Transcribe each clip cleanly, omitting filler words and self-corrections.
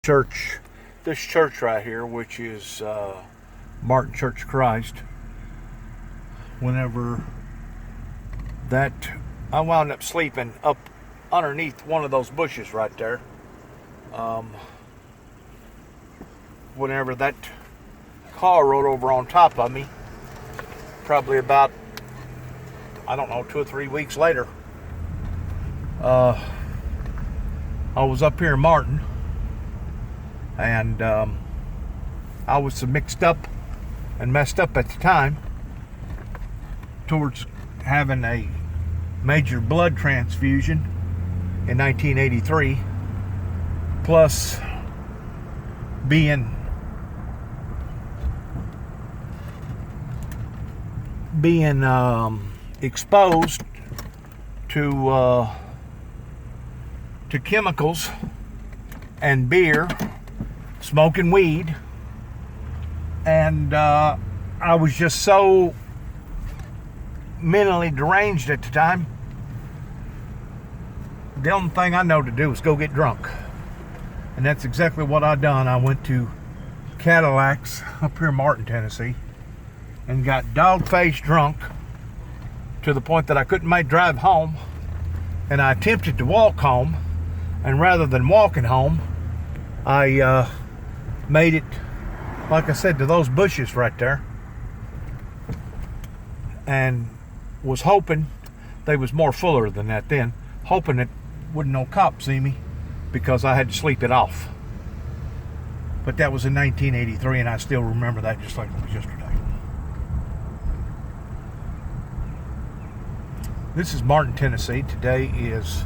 church right here, which is Martin Church of Christ. Whenever that, I wound up sleeping up underneath one of those bushes right there. Whenever that car rode over on top of me, probably about, I don't know, 2 or 3 weeks later, I was up here in Martin, and I was so mixed up and messed up at the time towards having a major blood transfusion in 1983, plus being exposed to chemicals and beer, smoking weed, and I was just so mentally deranged at the time. The only thing I know to do was go get drunk, and that's exactly what I done. I went to Cadillac's up here in Martin, Tennessee, and got dog-faced drunk to the point that I couldn't make drive home, and I attempted to walk home, and rather than walking home, I made it, like I said, to those bushes right there, and was hoping they was more fuller than that then, hoping that wouldn't no cop see me because I had to sleep it off. But that was in 1983, and I still remember that just like it was yesterday. This is Martin, Tennessee. Today is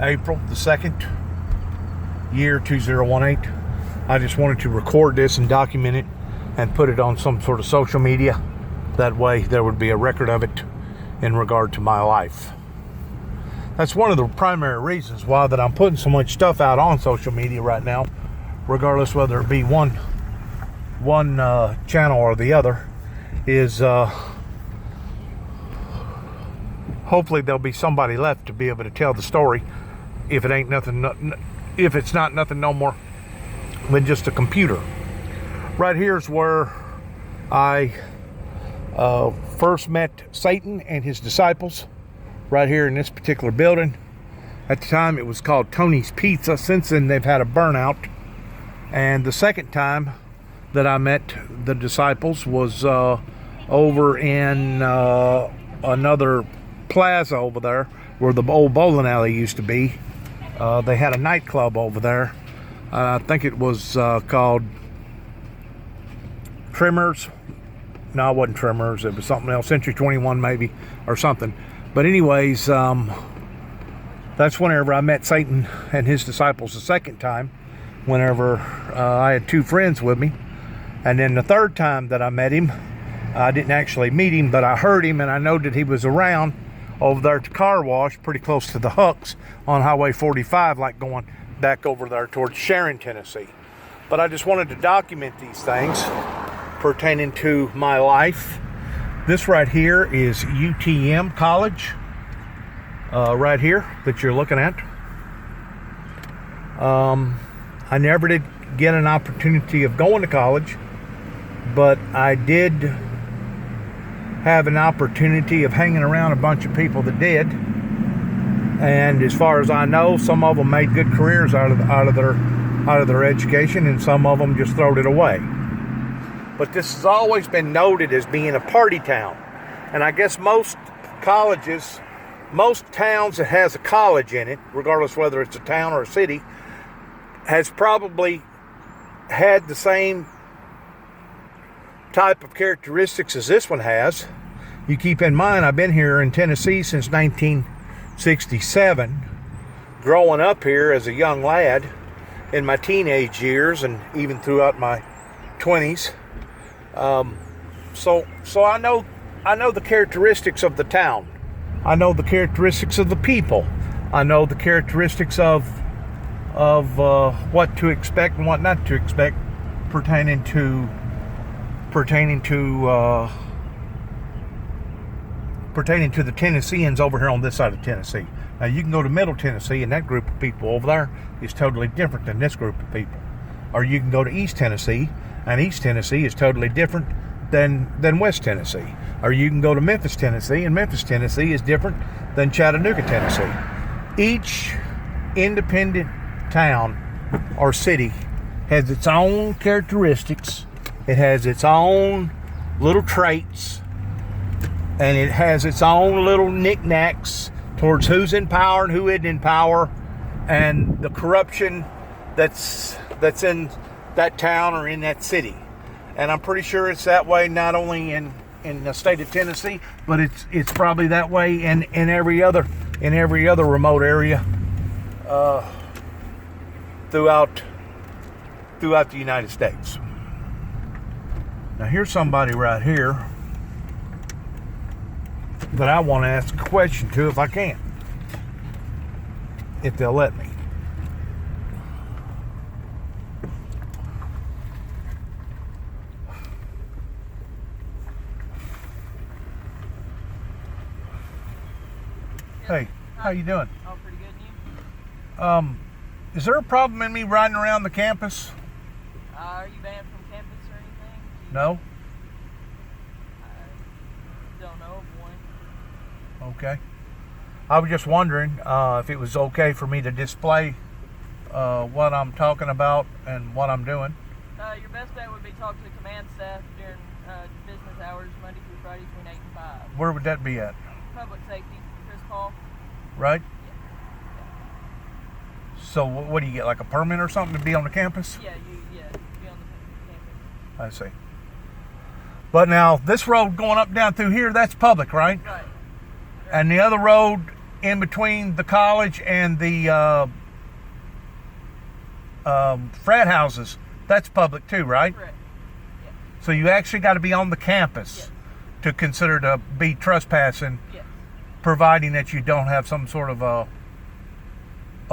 April the 2nd, year 2018. I just wanted to record this and document it and put it on some sort of social media. That way there would be a record of it in regard to my life. That's one of the primary reasons why that I'm putting so much stuff out on social media right now, regardless whether it be one channel or the other, is hopefully there'll be somebody left to be able to tell the story, if it ain't nothing, if it's not nothing no more than just a computer. Right here's where I first met Satan and his disciples, right here in this particular building. At the time it was called Tony's Pizza. Since then they've had a burnout. And the second time that I met the disciples was over in another plaza over there where the old bowling alley used to be. They had a nightclub over there. I think it was called Trimmers. No, it wasn't Trimmers. It was something else. Century 21 maybe, or something. But anyways, that's whenever I met Satan and his disciples the second time, whenever I had 2 friends with me. And then the third time that I met him, I didn't actually meet him, but I heard him, and I know that he was around over there at the car wash, pretty close to the Hucks on Highway 45, like going back over there towards Sharon, Tennessee. But I just wanted to document these things pertaining to my life. This right here is UTM College, right here that you're looking at. I never did get an opportunity of going to college, but I did have an opportunity of hanging around a bunch of people that did. And as far as I know, some of them made good careers out of their education, and some of them just throwed it away. But this has always been noted as being a party town. And I guess most colleges, most towns that has a college in it, regardless whether it's a town or a city, has probably had the same type of characteristics as this one has. You keep in mind, I've been here in Tennessee since 1967, growing up here as a young lad in my teenage years and even throughout my 20s. So I know the characteristics of the town. I know the characteristics of the people. I know the characteristics of what to expect and what not to expect pertaining to the Tennesseans over here on this side of Tennessee. Now you can go to Middle Tennessee, and that group of people over there is totally different than this group of people. Or you can go to East Tennessee, and East Tennessee is totally different than West Tennessee. Or you can go to Memphis, Tennessee, and Memphis, Tennessee is different than Chattanooga, Tennessee. Each independent town or city has its own characteristics. It has its own little traits, and it has its own little knickknacks towards who's in power and who isn't in power, and the corruption that's in that town or in that city. And I'm pretty sure it's that way not only in the state of Tennessee, but it's probably that way in every other remote area throughout the United States. Now here's somebody right here that I want to ask a question to if I can, if they'll let me. Hey, how you doing? Oh, pretty good, and you? Is there a problem in me riding around the campus? Are you banned from campus or anything? No? I don't know of one. Okay. I was just wondering if it was okay for me to display what I'm talking about and what I'm doing. Your best bet would be talk to the command staff during business hours, Monday through Friday between 8 and 5. Where would that be at? Public safety, Chris Paul. Right? Yeah. So what do you get, like a permit or something to be on the campus? Yeah, be on the campus. I see. But now this road going up down through here, that's public, right? Right. And the other road in between the college and the frat houses, that's public too, right? Correct. Yeah. So you actually got to be on the campus Yes. to consider to be trespassing, Yes. providing that you don't have some sort of a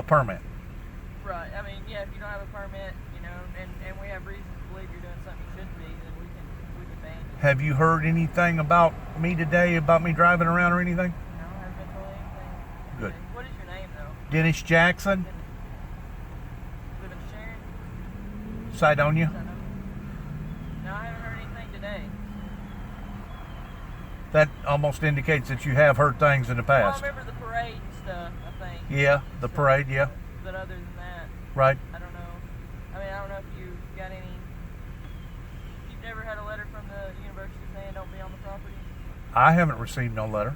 permit. Right. I mean, yeah, if you don't have a permit, and we have reasons to believe you're doing something you shouldn't be, then we can ban you. Have you heard anything about me today, about me driving around or anything? No, I haven't been told anything. Good. What is your name, though? Dennis Jackson, Live in Sharon? Sidonia. No, I haven't heard anything today. That almost indicates that you have heard things in the Well, I past. remember the parade and stuff, I think. Yeah, the parade, yeah. But other than that, Right. I don't know. I mean, I don't know if you got any... You've never had a letter from the university saying don't be on the property? I haven't received no letter.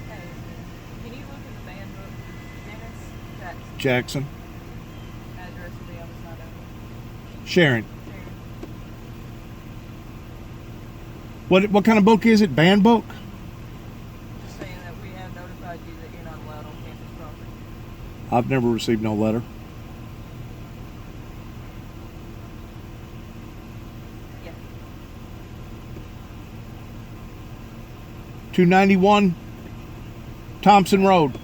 Hey, can you look in the band book for Dennis Jackson? Jackson. Address will be on the side of it. Sharon. Sharon. What kind of book is it? Band book? Just saying that we have notified you that you're not allowed on campus property. I've never received no letter. Yeah. 291 Thompson Road.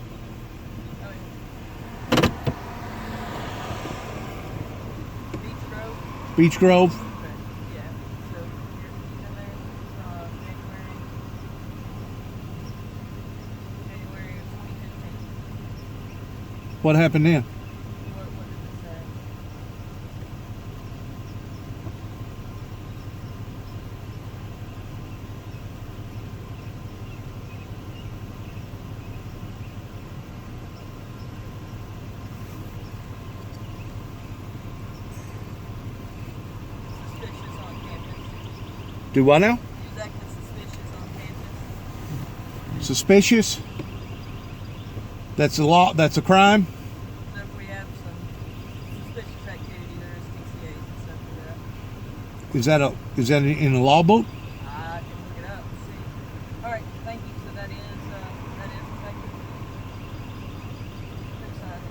I mean, Beach Grove. Beach Grove. Okay. Yeah. So you've been there January of 2015. What happened then? What did it say? Suspicious on campus. Do what now? Who's acting suspicious on campus? Suspicious? That's a law. That's a crime. So if we have some suspicious activity, there is TCAs and stuff for that. Is that in the law book? I can look it up and see. All right, thank you. So that is effective. Good sign.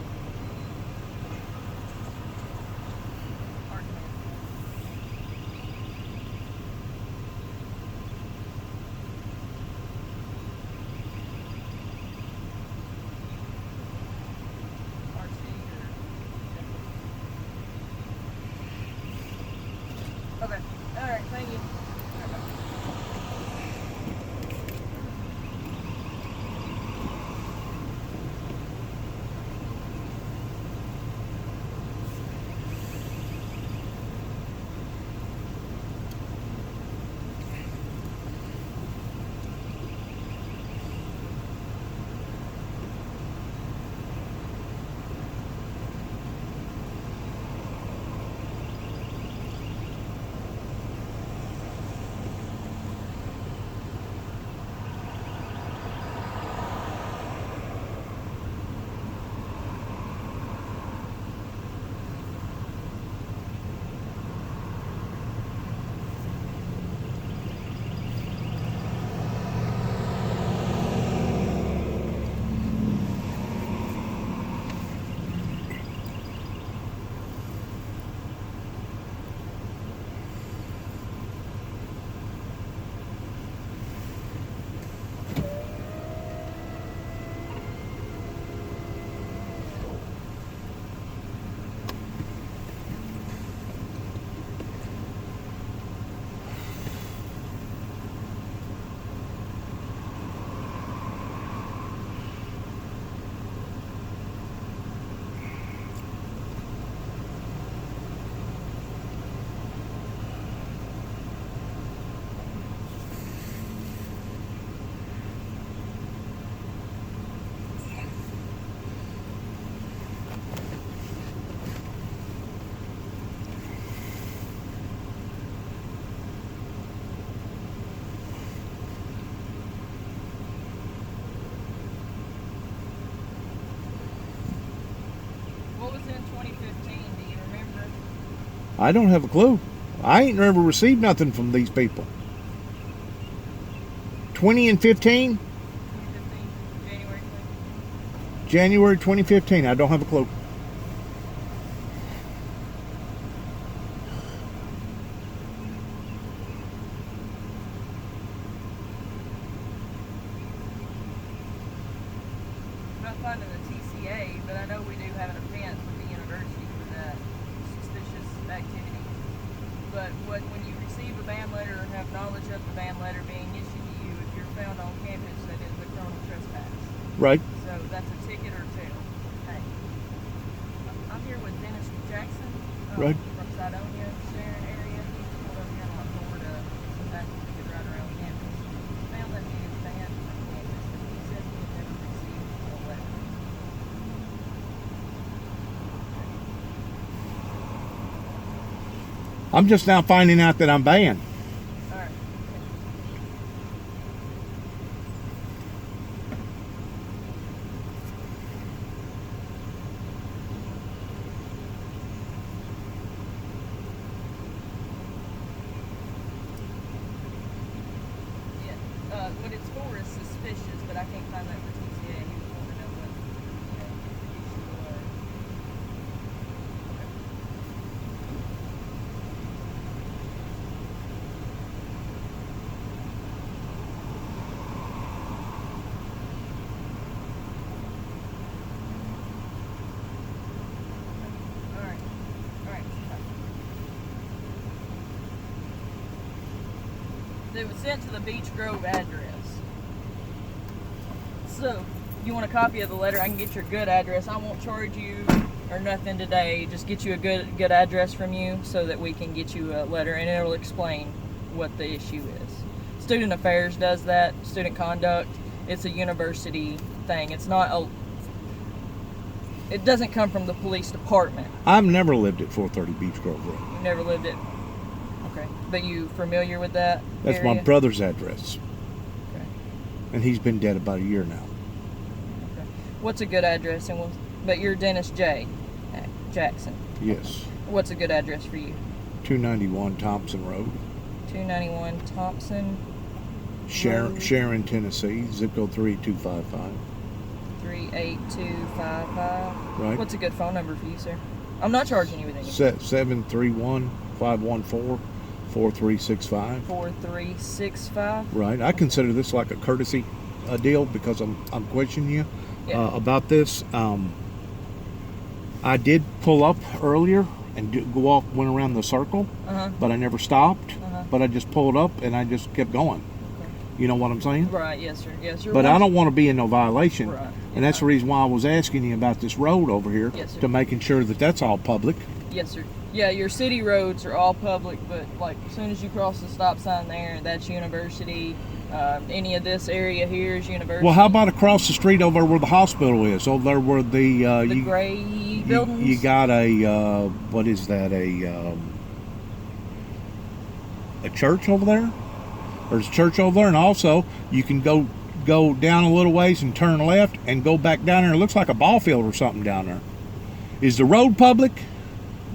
I don't have a clue. I ain't never received nothing from these people. 20 and 15? 2015, January 20. January 2015. I don't have a clue. Not finding the TCA, but I know we do have an offense with the university for that suspicious activity. But when you receive a ban letter or have knowledge of the ban letter being issued to you, if you're found on campus, that is a criminal trespass. Right. So that's a ticket or two. Hey, I'm here with Dennis Jackson Right. from Sidonia, Sharon area. He's pulled up here on Florida. Sometimes we could ride around campus. Found that he is banned from campus, and he said he had never received a letter. I'm just now finding out that I'm banned. All right. Yeah. What it's for is suspicious, but I can't find that for TCA. He was wanting to know what the issue was. Okay. All right. All right. It was sent to the Beach Grove address. So, you want a copy of the letter? I can get your good address. I won't charge you or nothing today. Just get you a good address from you so that we can get you a letter, and it'll explain what the issue is. Student Affairs does that. Student Conduct. It's a university thing. It's not a. It doesn't come from the police department. I've never lived at 430 Beach Grove Road. You never lived it. Okay, but you familiar with that? That's area? my brother's address. Okay. And he's been dead about a year now. Okay. What's a good address? But you're Dennis J. Jackson. Yes. What's a good address for you? 291 Thompson Road. 291 Thompson Sharon, Sharon, Tennessee. Zip code 38255. 38255. Right. What's a good phone number for you, sir? I'm not charging you with anything. 731-514-4365. 4365. Right. I consider this like a courtesy deal because I'm questioning you Yeah. about this. I did pull up earlier and went around the circle, but I never stopped. But I just pulled up and I just kept going. Okay. You know what I'm saying? Right. Yes, sir. Yes, sir. But I don't want to be in no violation. Right. And that's the reason why I was asking you about this road over here, Yes, sir. to making sure that that's all public. Yes, sir. Yeah, your city roads are all public, but like as soon as you cross the stop sign there, that's university. Any of this area here is university. Well, how about across the street over where the hospital is? Over there where the gray buildings? You got a what is that? A church over there? There's a church over there, and also you can go down a little ways and turn left and go back down there. It looks like a ball field or something down there. Is the road public?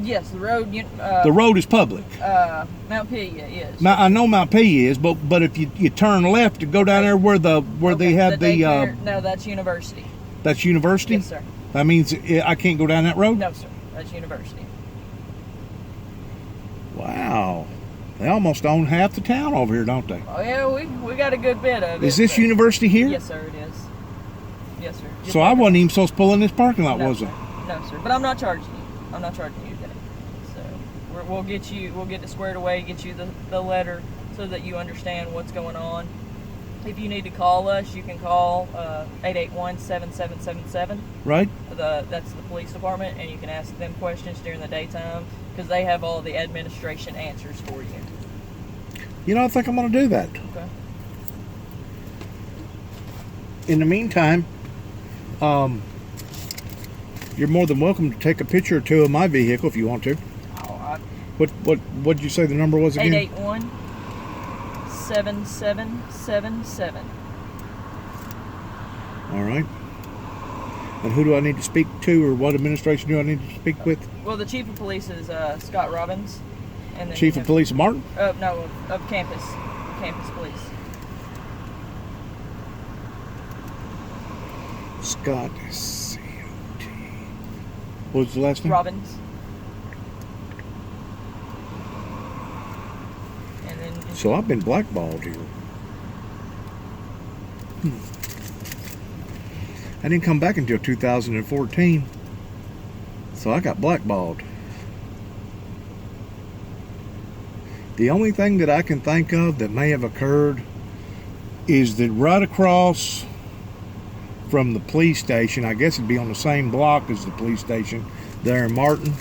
Yes, the road. The road is public. Mount Pia is. I know Mount P is, but if you turn left to go down there where they have no, that's university. That's university. Yes, sir. That means I can't go down that road. No, sir. That's university. Wow, they almost own half the town over here, don't they? Oh yeah, we got a good bit of it. Is this but- university here? Yes, sir. It is. Yes, sir. Just So I like- wasn't even supposed to pull in this parking lot, No, was sir. I? No, sir. But I'm not charging you. I'm not charging you today. So we'll get it squared away, get you the letter so that you understand what's going on. If you need to call us, you can call 881-7777. Right. That's the police department, and you can ask them questions during the daytime because they have all the administration answers for you. You know, I think I'm going to do that. Okay. In the meantime, you're more than welcome to take a picture or two of my vehicle if you want to. Oh, What'd you say the number was again? 881-7777. All right. And who do I need to speak to, or what administration do I need to speak with? Well, the chief of police is Scott Robbins. And then Chief of Police Martin? No, of campus police. Scott C-O-T. What was the last name? Robbins. And then So I've been blackballed here. I didn't come back until 2014. So I got blackballed. The only thing that I can think of that may have occurred is that right across from the police station, I guess it'd be on the same block as the police station there in Martin,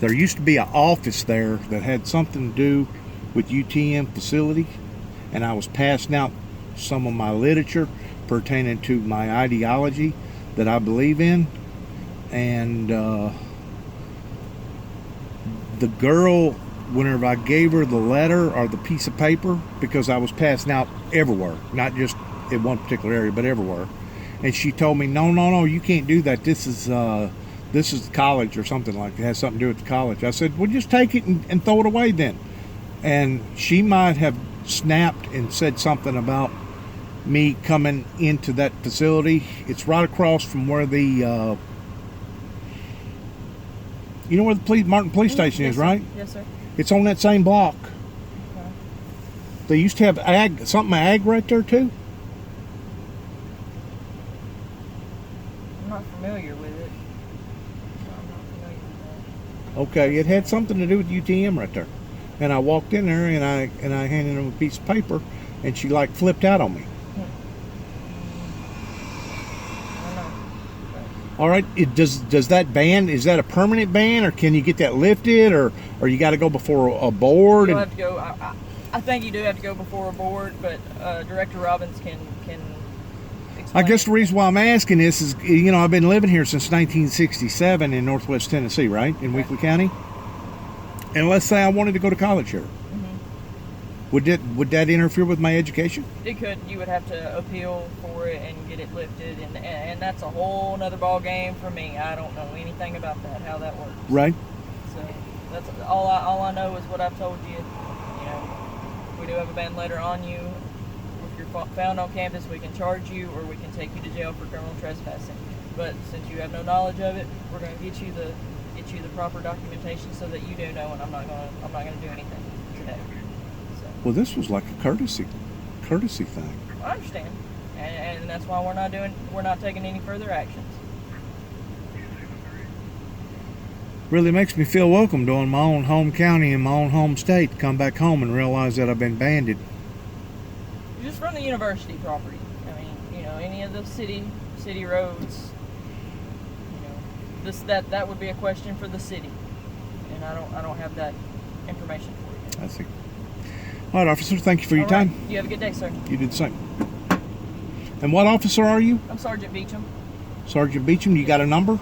there used to be an office there that had something to do with UTM facility, and I was passing out some of my literature pertaining to my ideology that I believe in, and the girl, whenever I gave her the letter or the piece of paper, because I was passing out everywhere, not just in one particular area, but everywhere, and she told me, no, you can't do that. This is college or something like that. It has something to do with the college. I said, well, just take it and throw it away then. And she might have snapped and said something about me coming into that facility. It's right across from where the you know where the Martin Police Station is, right? Yes, sir. It's on that same block. Okay. They used to have something ag right there too. I'm not familiar with it. I'm not familiar with that. Okay, it had something to do with UTM right there. And I walked in there and I handed him a piece of paper, and she like flipped out on me. I don't know. All right, does that ban, is that a permanent ban, or can you get that lifted, or you got to go before a board? You'll have to go. I think you do have to go before a board, but Director Robbins can explain. I guess the reason why I'm asking this is, you know, I've been living here since 1967 in Northwest Tennessee, right, in Weakley County. And let's say I wanted to go to college here. Mm-hmm. Would that interfere with my education? It could. You would have to appeal for it and get it lifted, and that's a whole nother ball game for me. I don't know anything about that, how that works. Right. So that's all I know is what I've told you. You know, we do have a ban letter on you. If you're found on campus, we can charge you, or we can take you to jail for criminal trespassing. But since you have no knowledge of it, we're going to get you the proper documentation so that you do know, and I'm not going to do anything today. So. Well, this was like a courtesy thing. I understand, and that's why we're not taking any further actions. Really makes me feel welcome to in my own home county and my own home state to come back home and realize that I've been banded. Just from the university property. I mean, you know, any of the city roads. That would be a question for the city, and I don't have that information for you. I see. All right, officer, thank you for your time. You have a good day, sir. You did the same. And what officer are you? I'm Sergeant Beecham. Sergeant Beecham. You got a number?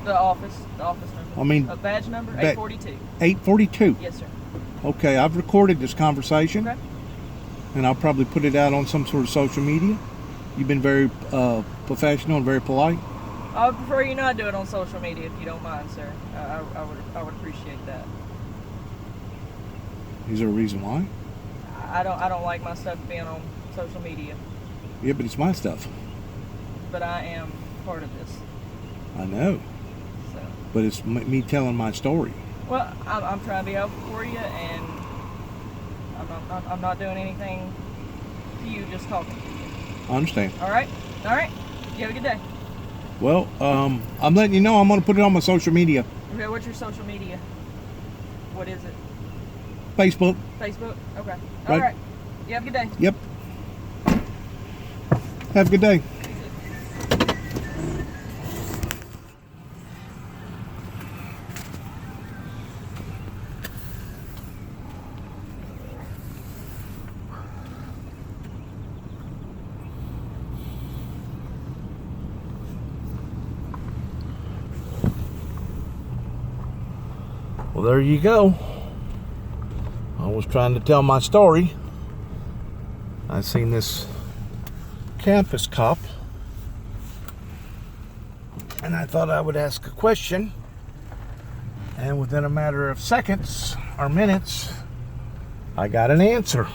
The office number. I mean, a badge number 842. 842. Yes, sir. Okay, I've recorded this conversation, Okay. and I'll probably put it out on some sort of social media. You've been very professional and very polite. I would prefer you not do it on social media if you don't mind, sir. I would appreciate that. Is there a reason why? I don't like my stuff being on social media. Yeah, but it's my stuff. But I am part of this. I know. So. But it's me telling my story. Well, I'm trying to be helpful for you, and I'm not doing anything to you, just talking to you. I understand. All right. You have a good day. Well, I'm letting you know I'm going to put it on my social media. Okay, what's your social media? What is it? Facebook. Facebook? Okay. Right. All right. You have a good day. Yep. Have a good day. Well, there you go. I was trying to tell my story. I seen this campus cop And I thought I would ask a question, and within a matter of seconds or minutes, I got an answer.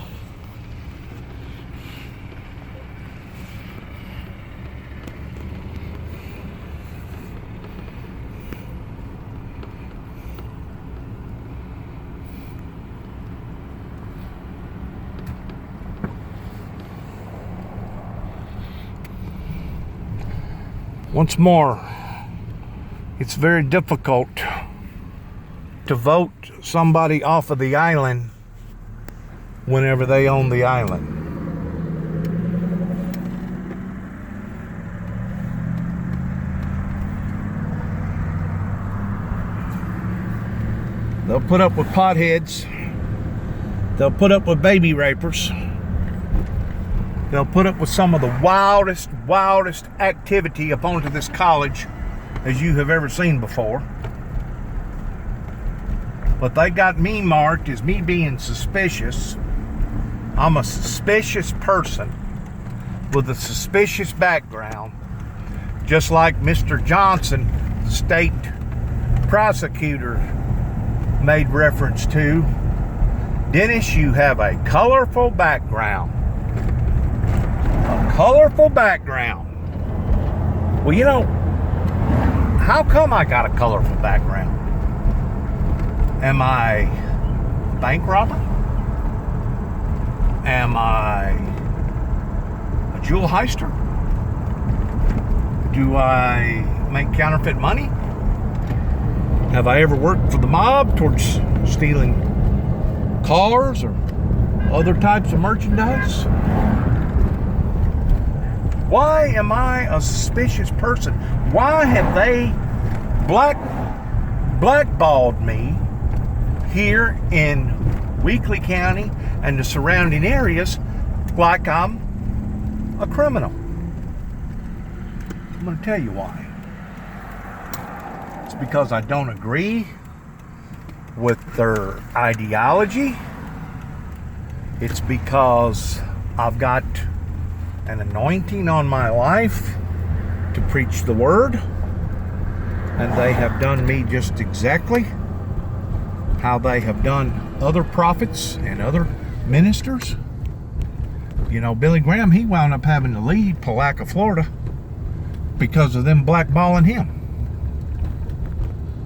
Once more, it's very difficult to vote somebody off of the island whenever they own the island. They'll put up with potheads. They'll put up with baby rapers. They'll put up with some of the wildest activity up onto this college as you have ever seen before. But they got me marked as me being suspicious. I'm a suspicious person with a suspicious background, just like Mr. Johnson, the state prosecutor, made reference to. Dennis, you have a colorful background. A colorful background. Well, you know, how come I got a colorful background? Am I a bank robber? Am I a jewel heister? Do I make counterfeit money? Have I ever worked for the mob towards stealing cars or other types of merchandise? Why am I a suspicious person? Why have they blackballed me here in Weakley County and the surrounding areas like I'm a criminal? I'm going to tell you why. It's because I don't agree with their ideology. It's because I've got an anointing on my life to preach the word, and they have done me just exactly how they have done other prophets and other ministers. You know, Billy Graham, he wound up having to leave Palaca, Florida because of them blackballing him.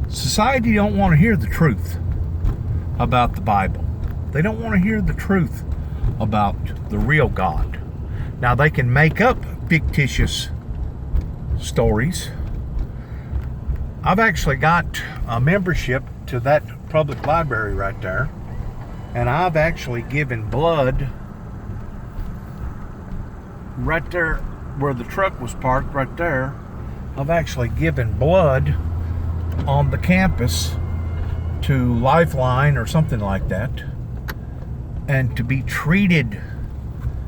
Society don't want to hear the truth about the Bible. They don't want to hear the truth about the real God. Now, they can make up fictitious stories. I've actually got a membership to that public library right there, and I've actually given blood right there where the truck was parked, right there. I've actually given blood on the campus to Lifeline or something like that, and to be treated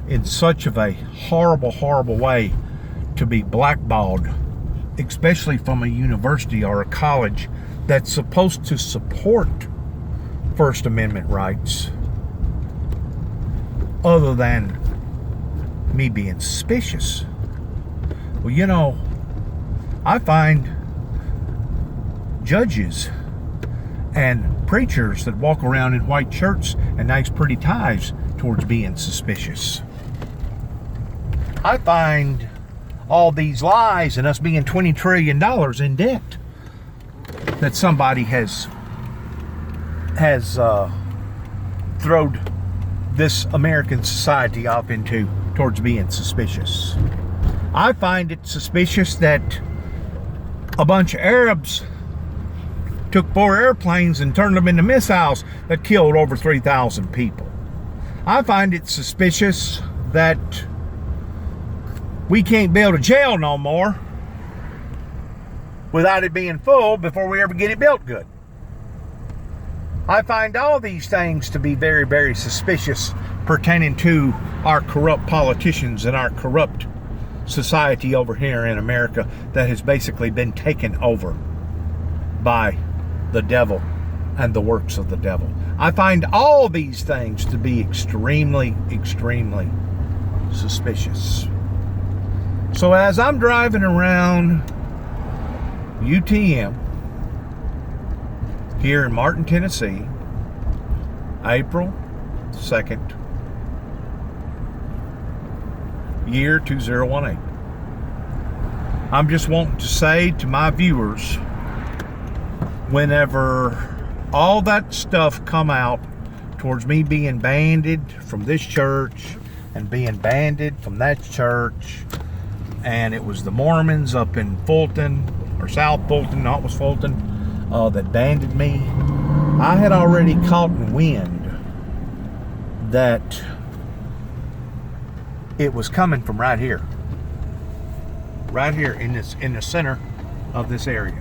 in such of a horrible way, to be blackballed, especially from a university or a college that's supposed to support First Amendment rights, other than me being suspicious. Well, you know, I find judges and preachers that walk around in white shirts and nice pretty ties towards being suspicious. I find all these lies and us being $20 trillion in debt that somebody has thrown this American society off into towards being suspicious. I find it suspicious that a bunch of Arabs took 4 airplanes and turned them into missiles that killed over 3,000 people. I find it suspicious that we can't build a jail no more without it being full before we ever get it built good. I find all these things to be very suspicious pertaining to our corrupt politicians and our corrupt society over here in America that has basically been taken over by the devil and the works of the devil. I find all these things to be extremely suspicious. So as I'm driving around UTM here in Martin, Tennessee, April 2nd, year 2018. I'm just wanting to say to my viewers, whenever all that stuff come out towards me being banded from this church and being banded from that church, and it was the Mormons up in Fulton, or South Fulton, not was Fulton, that banded me, I had already caught wind that it was coming from right here in the center of this area.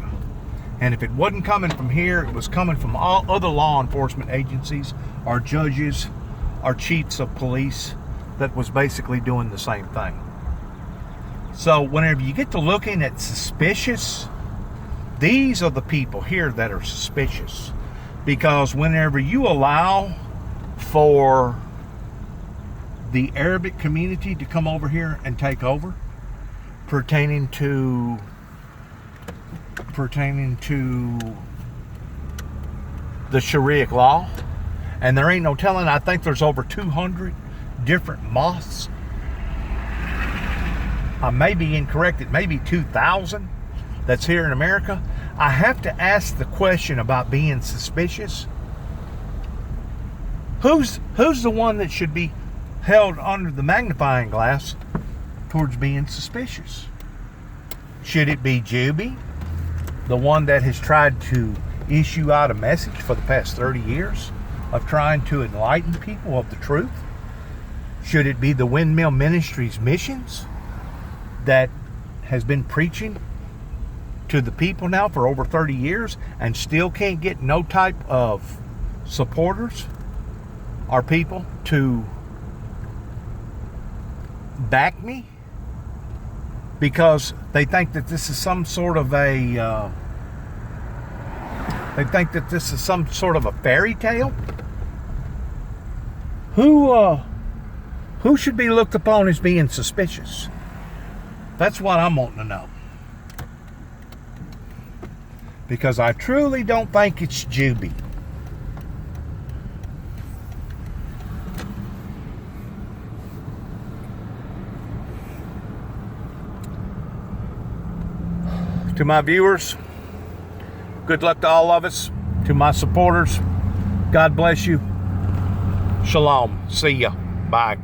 And if it wasn't coming from here, it was coming from all other law enforcement agencies, our judges, our chiefs of police, that was basically doing the same thing. So whenever you get to looking at suspicious, these are the people here that are suspicious. Because whenever you allow for the Arabic community to come over here and take over, pertaining to the Sharia law, and there ain't no telling, I think there's over 200 different mosques. I may be incorrect, it may be 2,000 that's here in America. I have to ask the question about being suspicious. Who's the one that should be held under the magnifying glass towards being suspicious? Should it be Juby, the one that has tried to issue out a message for the past 30 years of trying to enlighten people of the truth? Should it be the Windmill Ministries missions that has been preaching to the people now for over 30 years and still can't get no type of supporters or people to back me? Because they think that this is some sort of a fairy tale. Who should be looked upon as being suspicious? That's what I'm wanting to know. Because I truly don't think it's Juby. To my viewers, good luck to all of us. To my supporters, God bless you. Shalom. See ya. Bye.